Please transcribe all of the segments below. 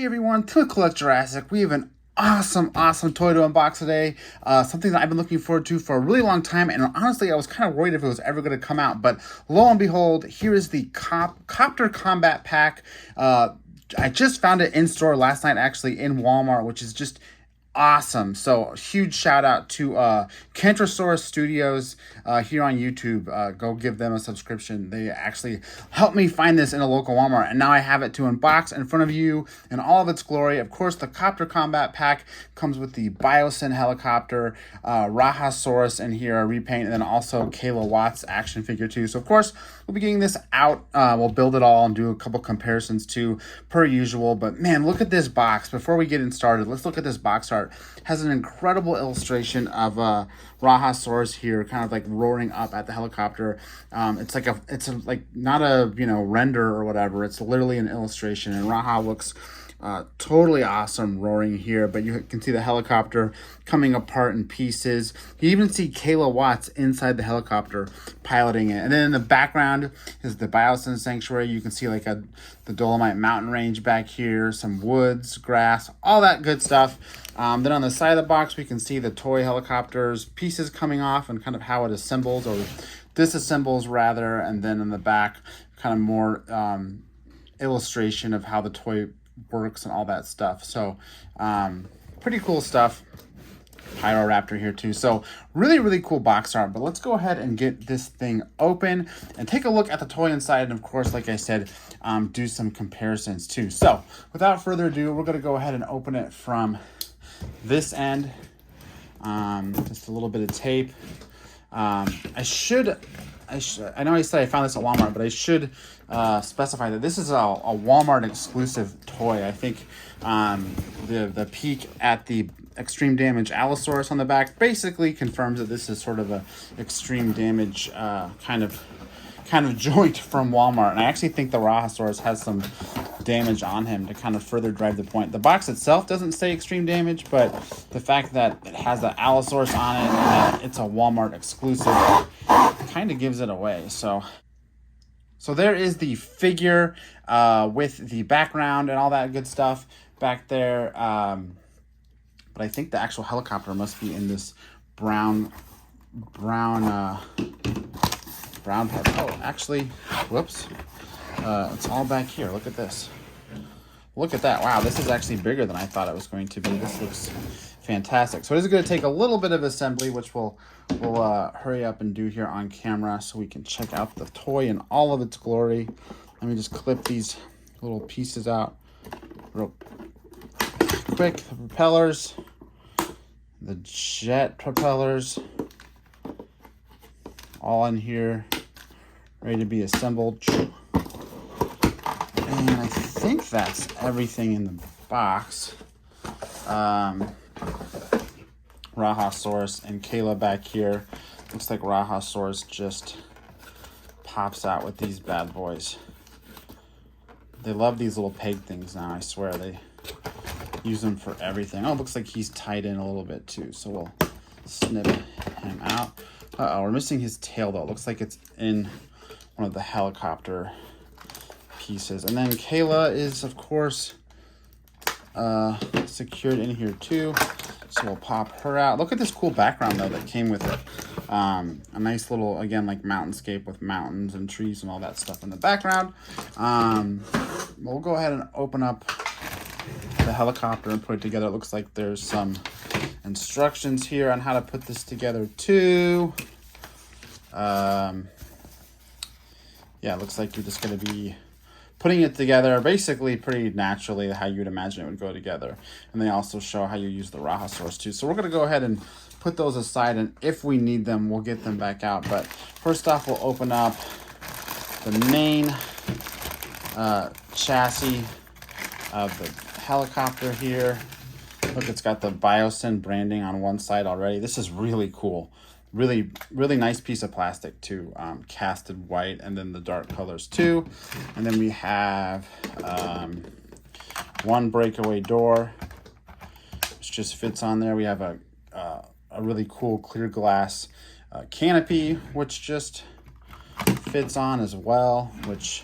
Hey everyone, to Collect Jurassic. We have an awesome toy to unbox today. Something that I've been looking forward to for a really long time, and honestly I was kind of worried if it was ever going to come out, but lo and behold, here is the Copter Combat Pack. I just found it in store last night, actually, in Walmart, which is just awesome. So huge shout out to Kentrosaurus Studios here on YouTube. Go give them a subscription. They actually helped me find this in a local Walmart, and now I have it to unbox in front of you in all of its glory. Of course, the Copter Combat Pack comes with the BioSyn Helicopter, Rajasaurus in here, a repaint, and then also Kayla Watts action figure too. So of course, we'll be getting this out. We'll build it all and do a couple comparisons too, per usual. But man, look at this box. Before we get started, let's look at this box art. Has an incredible illustration of Rajasaurus here, kind of like roaring up at the helicopter. It's like not a render or whatever. It's literally an illustration, and Raja looks totally awesome roaring here, but you can see the helicopter coming apart in pieces. You even see Kayla Watts inside the helicopter piloting it. And then in the background is the BioSyn sanctuary. You can see like the Dolomite mountain range back here, some woods, grass, all that good stuff. Then on the side of the box, we can see the toy helicopters pieces coming off and kind of how it assembles or disassembles rather. And then in the back, kind of more illustration of how the toy works and all that stuff. So pretty cool stuff. Pyroraptor here too. So really cool box art. But let's go ahead and get this thing open and take a look at the toy inside, and of course, like I said, do some comparisons too. So without further ado, we're going to go ahead and open it from this end. Just a little bit of tape. I know I said I found this at Walmart, but I should specify that this is a Walmart-exclusive toy. I think the peek at the extreme damage Allosaurus on the back basically confirms that this is sort of a extreme damage kind of joint from Walmart. And I actually think the Rajasaurus has some damage on him to kind of further drive the point. The box itself doesn't say extreme damage, but the fact that it has the Allosaurus on it and that it's a Walmart exclusive kind of gives it away. So there is the figure with the background and all that good stuff back there. But I think the actual helicopter must be in this brown part. Oh, actually, whoops. It's all back here. Look at this. Look at that. Wow, this is actually bigger than I thought it was going to be. This looks fantastic. So it is going to take a little bit of assembly, which we'll hurry up and do here on camera so we can check out the toy in all of its glory. Let me just clip these little pieces out real quick. The propellers, the jet propellers, all in here, ready to be assembled. And I think that's everything in the box. Rajasaurus and Kayla back here. Looks like Rajasaurus just pops out with these bad boys. They love these little peg things now, I swear. They use them for everything. Oh, it looks like he's tied in a little bit too, so we'll snip him out. Uh-oh, we're missing his tail though. It looks like it's in one of the helicopter pieces. And then Kayla is, of course, secured in here too. So we'll pop her out. Look at this cool background though that came with it. A nice little, again, like mountainscape with mountains and trees and all that stuff in the background. We'll go ahead and open up the helicopter and put it together. It looks like there's some instructions here on how to put this together too. Yeah, it looks like you're just going to be putting it together basically pretty naturally how you would imagine it would go together. And they also show how you use the Rajasaurus too. So we're going to go ahead and put those aside, and if we need them, we'll get them back out. But first off, we'll open up the main chassis of the helicopter here. Look, it's got the BioSyn branding on one side already. This is really cool. Really nice piece of plastic too. Casted white, and then the dark colors too. And then we have one breakaway door, which just fits on there. We have a really cool clear glass canopy, which just fits on as well, which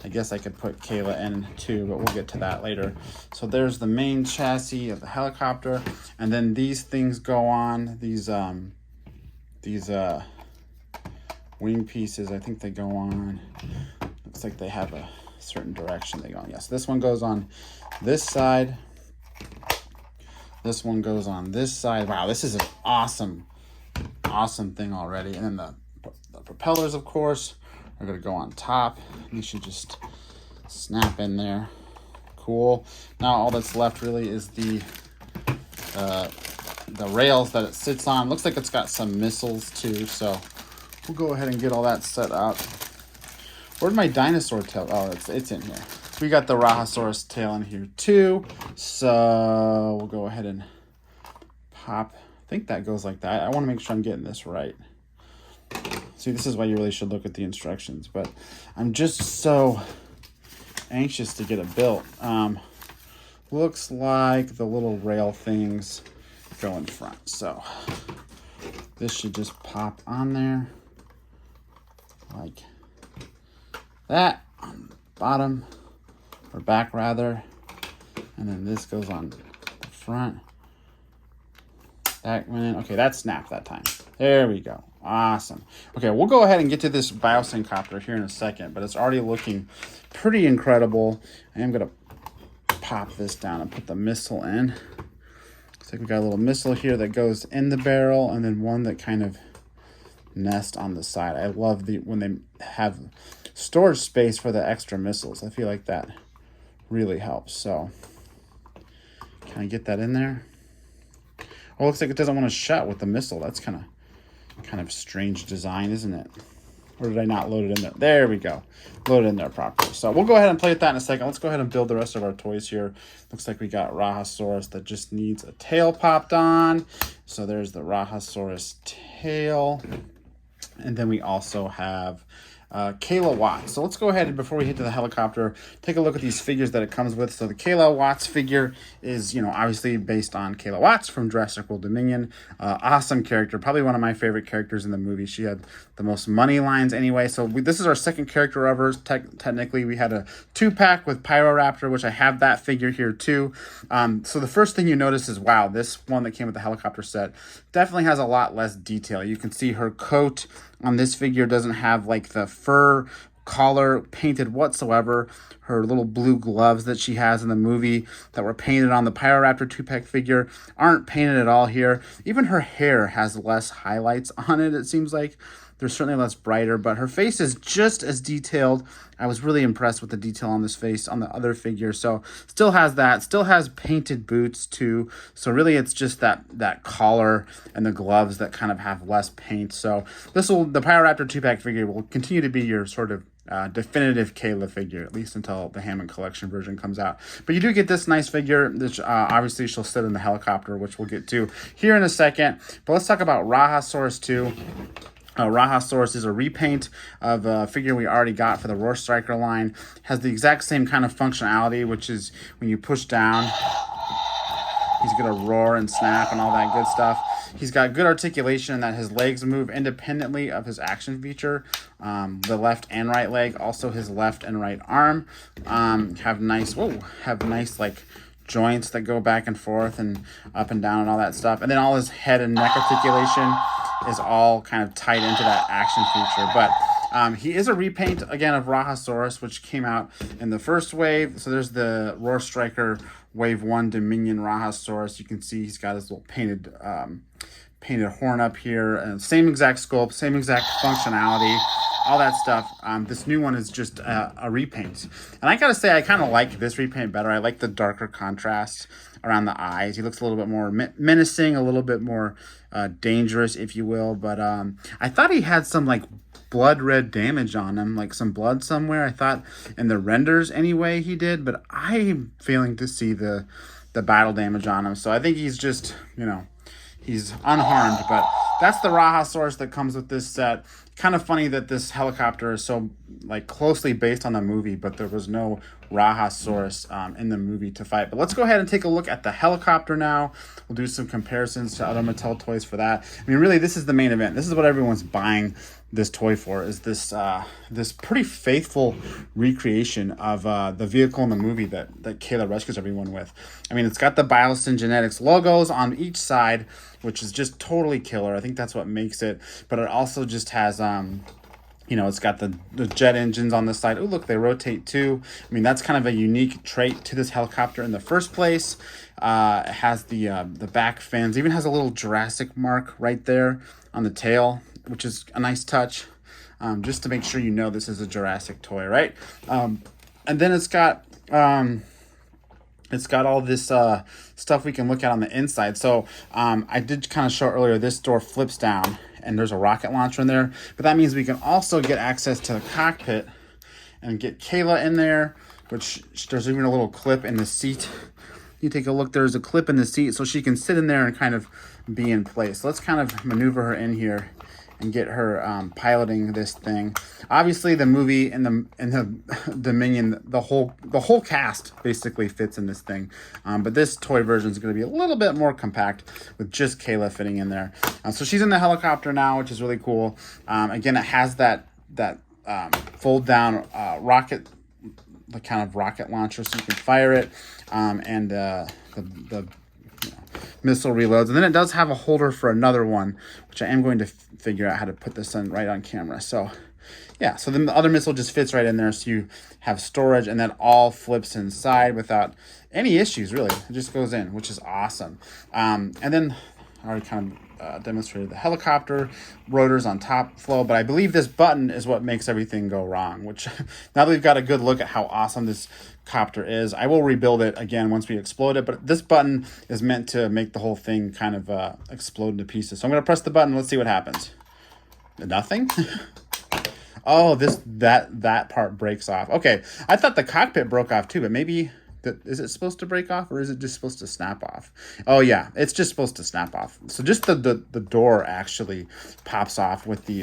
I guess I could put Kayla in too, but we'll get to that later. So there's the main chassis of the helicopter, and then these things go on. These wing pieces, I think they go on. Looks like they have a certain direction they go on. Yes, this one goes on this side. This one goes on this side. Wow, this is an awesome thing already. And then the propellers, of course, are going to go on top. These should just snap in there. Cool. Now all that's left really is the rails that it sits on. Looks like it's got some missiles too, so we'll go ahead and get all that set up. Where'd my dinosaur tail? Oh, it's in here. So we got the Rajasaurus tail in here too. So we'll go ahead and pop. I think that goes like that. I want to make sure I'm getting this right. See, this is why you really should look at the instructions, but I'm just so anxious to get it built. Looks like the little rail things go in front. So this should just pop on there like that on the bottom, or back rather, and then this goes on the front. That went in. Okay, that snapped that time. There we go. Awesome. Okay, we'll go ahead and get to this BioSyn copter here in a second, but it's already looking pretty incredible. I am going to pop this down and put the missile in. Looks like we got a little missile here that goes in the barrel, and then one that kind of nests on the side. I love when they have storage space for the extra missiles. I feel like that really helps. So can I get that in there? Oh, it looks like it doesn't want to shut with the missile. That's kind of strange design, isn't it? Or did I not load it in there? There we go. Load it in there properly. So we'll go ahead and play with that in a second. Let's go ahead and build the rest of our toys here. Looks like we got Rajasaurus that just needs a tail popped on. So there's the Rajasaurus tail. And then we also have Kayla Watts. So let's go ahead and before we hit to the helicopter, take a look at these figures that it comes with. So the Kayla Watts figure is, obviously based on Kayla Watts from Jurassic World Dominion. Awesome character, probably one of my favorite characters in the movie. She had the most money lines anyway. So this is our second character of hers. Technically, we had a 2-pack with Pyroraptor, which I have that figure here too. So the first thing you notice is, wow, this one that came with the helicopter set definitely has a lot less detail. You can see her coat on this figure doesn't have like the fur collar painted whatsoever. Her little blue gloves that she has in the movie that were painted on the Pyroraptor 2-pack figure aren't painted at all here. Even her hair has less highlights on it, it seems like. They're certainly less brighter, but her face is just as detailed. I was really impressed with the detail on this face on the other figure. So still has that, still has painted boots too. So really it's just that collar and the gloves that kind of have less paint. So the Pyroraptor 2-pack figure will continue to be your sort of definitive Kayla figure, at least until the Hammond Collection version comes out. But you do get this nice figure, which obviously she'll sit in the helicopter, which we'll get to here in a second. But let's talk about Rajasaurus 2. Rajasaurus is a repaint of a figure we already got for the Roar Striker line. Has the exact same kind of functionality, which is when you push down, he's going to roar and snap and all that good stuff. He's got good articulation in that his legs move independently of his action feature. The left and right leg, also his left and right arm have nice like joints that go back and forth and up and down and all that stuff. And then all his head and neck articulation is all kind of tied into that action feature. But he is a repaint, again, of Rajasaurus, which came out in the first wave. So there's the Roar Striker Wave 1 Dominion Rajasaurus. You can see he's got his little painted horn up here. And same exact sculpt, same exact functionality, all that stuff. This new one is just a repaint. And I gotta say, I kind of like this repaint better. I like the darker contrast around the eyes. He looks a little bit more menacing, a little bit more dangerous, if you will. But I thought he had some like blood red damage on him, like some blood somewhere. I thought in the renders anyway he did, but I'm failing to see the battle damage on him. So I think he's just, he's unharmed. But that's the Rajasaurus that comes with this set. Kind of funny that this helicopter is so like closely based on the movie, but there was no Rajasaurus in the movie to fight. But let's go ahead and take a look at the helicopter now. We'll do some comparisons to other Mattel toys for that. I mean, really, this is the main event. This is what everyone's buying this toy for is this this pretty faithful recreation of the vehicle in the movie that Kayla rescues everyone with. I mean, it's got the BioSyn Genetics logos on each side, which is just totally killer. I think that's what makes it. But it also just has you know, it's got the jet engines on the side. Oh, look, they rotate too. I mean, that's kind of a unique trait to this helicopter in the first place. It has the back fins. It even has a little Jurassic mark right there on the tail, which is a nice touch, just to make sure you know this is a Jurassic toy, right? And then it's got all this stuff we can look at on the inside. So I did kind of show earlier, this door flips down and there's a rocket launcher in there, but that means we can also get access to the cockpit and get Kayla in there, which there's even a little clip in the seat. You take a look, there's a clip in the seat so she can sit in there and kind of be in place. Let's kind of maneuver her in here and get her piloting this thing. Obviously, the movie and the Dominion, the whole cast basically fits in this thing. But this toy version is going to be a little bit more compact with just Kayla fitting in there. So she's in the helicopter now, which is really cool. Again, it has that fold down rocket, the kind of rocket launcher, so you can fire it, and the missile reloads. And then it does have a holder for another one, which I am going to figure out how to put this in right on camera. So yeah, so then the other missile just fits right in there, so you have storage, and that all flips inside without any issues, really. It just goes in, which is awesome. And then I already kind of demonstrated the helicopter rotors on top flow, but I believe this button is what makes everything go wrong, which now that we've got a good look at how awesome this copter is, I will rebuild it again once we explode it, but this button is meant to make the whole thing kind of explode into pieces. So I'm going to press the button. Let's see what happens. Nothing? Oh, that part breaks off. Okay, I thought the cockpit broke off too, but maybe... Is it supposed to break off, or is it just supposed to snap off? Oh yeah, it's just supposed to snap off. So just the door actually pops off with the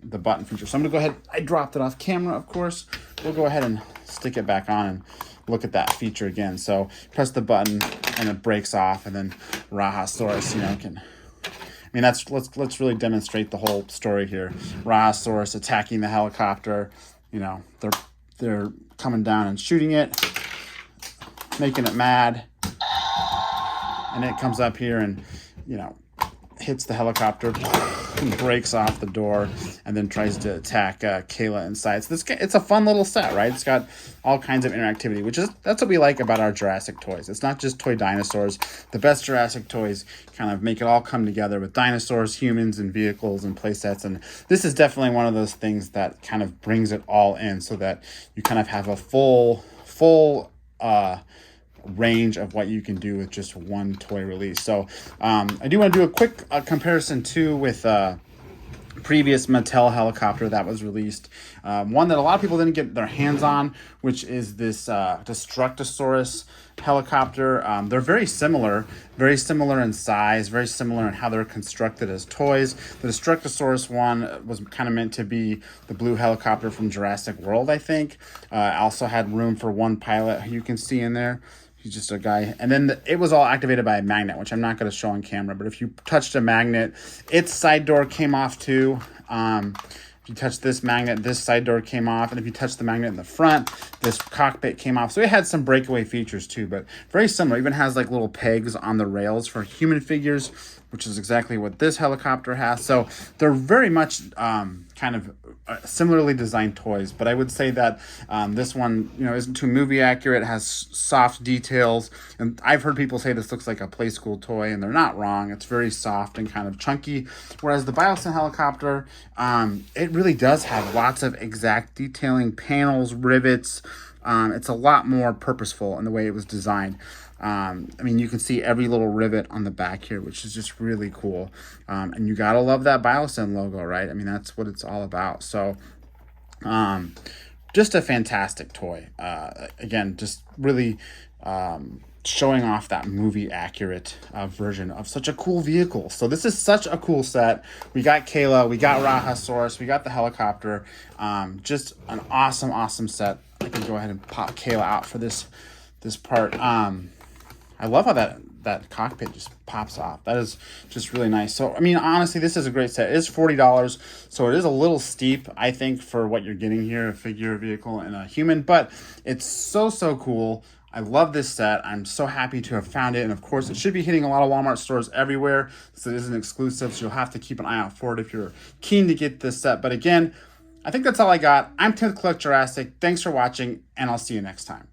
button feature. So I'm gonna go ahead. I dropped it off camera, of course. We'll go ahead and stick it back on and look at that feature again. So press the button and it breaks off, and then Rajasaurus, you know, can. I mean, let's really demonstrate the whole story here. Rajasaurus attacking the helicopter. You know, they're coming down and shooting it, making it mad, and it comes up here and, you know, hits the helicopter and breaks off the door, and then tries to attack Kayla inside. So it's a fun little set, right? It's got all kinds of interactivity, that's what we like about our Jurassic toys. It's not just toy dinosaurs. The best Jurassic toys kind of make it all come together with dinosaurs, humans, and vehicles and play sets. And this is definitely one of those things that kind of brings it all in, so that you kind of have a full range of what you can do with just one toy release. So I do want to do a quick comparison too with previous Mattel helicopter that was released. One that a lot of people didn't get their hands on, which is this Destructosaurus helicopter. They're very similar in size, very similar in how they're constructed as toys. The Destructosaurus one was kind of meant to be the blue helicopter from Jurassic World, I think. Also had room for one pilot who you can see in there. He's just a guy. And then it was all activated by a magnet, which I'm not going to show on camera. But if you touched a magnet, its side door came off too. If you touch this magnet, this side door came off. And if you touch the magnet in the front, this cockpit came off. So it had some breakaway features too, but very similar. It even has like little pegs on the rails for human figures, which is exactly what this helicopter has. So they're very much kind of similarly designed toys, but I would say that this one, you know, isn't too movie accurate, has soft details, and I've heard people say this looks like a play school toy, and they're not wrong. It's very soft and kind of chunky, whereas the BioSyn helicopter, it really does have lots of exact detailing, panels, rivets. It's a lot more purposeful in the way it was designed. I mean, you can see every little rivet on the back here, which is just really cool. And you gotta love that BioSyn logo, right? I mean, that's what it's all about. So, just a fantastic toy. Again, just really showing off that movie accurate version of such a cool vehicle. So this is such a cool set. We got Kayla, we got Rajasaurus, we got the helicopter. Just an awesome set. I can go ahead and pop Kayla out for this part. I love how that that cockpit just pops off. That is just really nice. So, I mean, honestly, this is a great set. It is $40, so it is a little steep, I think, for what you're getting here, a figure, a vehicle, and a human, but it's so, so cool. I love this set. I'm so happy to have found it. And of course, it should be hitting a lot of Walmart stores everywhere. So it is an exclusive. So you'll have to keep an eye out for it if you're keen to get this set. But again, I think that's all I got. I'm Tim with Collect Jurassic. Thanks for watching, and I'll see you next time.